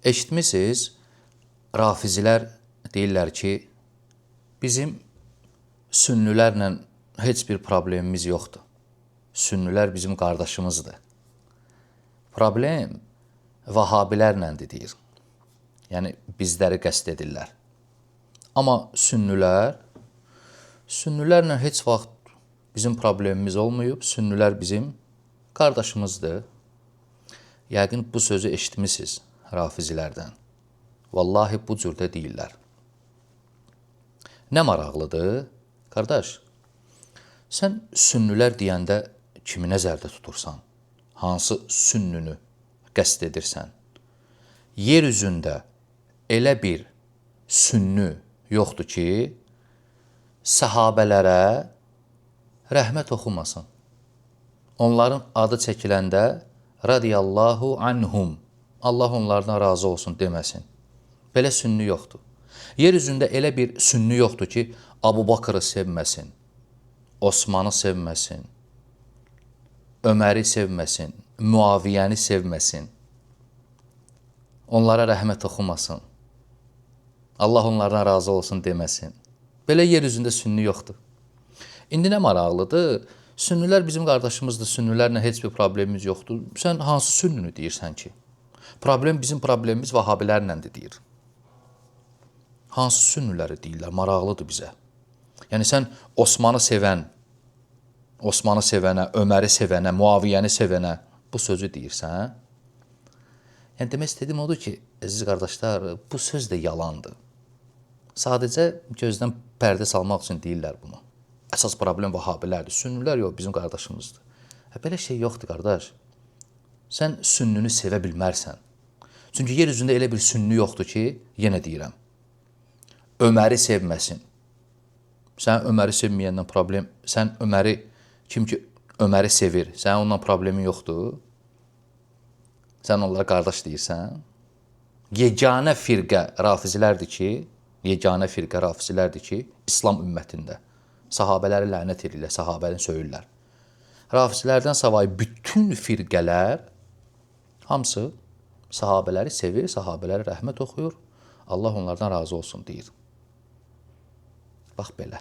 Eşitmisiniz, rafizilər deyirlər ki, bizim sünnilərlə heç bir problemimiz yoxdur. Sünnilər bizim qardaşımızdır. Problem vahabilərləndir deyir. Yəni, bizləri qəsd edirlər. Amma sünnilərlə heç vaxt bizim problemimiz olmayıb, sünnilər bizim qardaşımızdır. Yəqin bu sözü eşitmisiniz rafizilərdən. Vallahi bu cürdə deyirlər. Nə maraqlıdır? Qardaş, sən sünnilər deyəndə kimi nəzərdə tutursan? Hansı sünnünü qəsd edirsən? Yer üzündə elə bir sünni yoxdur ki, səhabələrə rəhmət oxumasın. Onların adı çəkiləndə radiyallahu anhum, Allah onlardan razı olsun deməsin. Belə sünni yoxdur. Yer üzündə elə bir sünni yoxdur ki, Abu Bakrı sevməsin, Osmanı sevməsin, Öməri sevməsin, Muaviyyəni sevməsin, onlara rəhmət oxumasın, Allah onlardan razı olsun deməsin. Belə yer üzündə sünni yoxdur. İndi nə maraqlıdır? Sünnilər bizim qardaşımızdır, sünnilərlə heç bir problemimiz yoxdur. Sən hansı sünnünü deyirsən ki? Bizim problemimiz vahabilərləndir deyir. Hansı sünniləri deyirlər? Maraqlıdır bizə. Yəni sən Osmanı sevənə, Öməri sevənə, Muaviyyəni sevənə bu sözü deyirsən. Yəni demək istədiyim odur ki, əziz qardaşlar, bu söz də yalandır. Sadəcə gözdən pərdə salmaq üçün deyirlər bunu. Əsas problem vahabilərdir. Sünnilər yox, bizim qardaşımızdır. Belə şey yoxdur, qardaş. Sən sünnünü sevə bilmərsən. Çünki yer üzündə elə bir sünni yoxdur ki, yenə deyirəm, Öməri sevməsin. Sən Öməri sevməyəndən problem, kim ki Öməri sevir, sənin onunla problemin yoxdur. Sən onlara qardaş deyirsən. Yeganə firqə rafizilərdir ki, İslam ümmətində. Sahabələri lənət edirlər, sahabəni söyürlər. Rafizlərdən savayı bütün firqələr hamısı sahabələri sevir, sahabələri rəhmət oxuyur, Allah onlardan razı olsun deyir. Bax belə.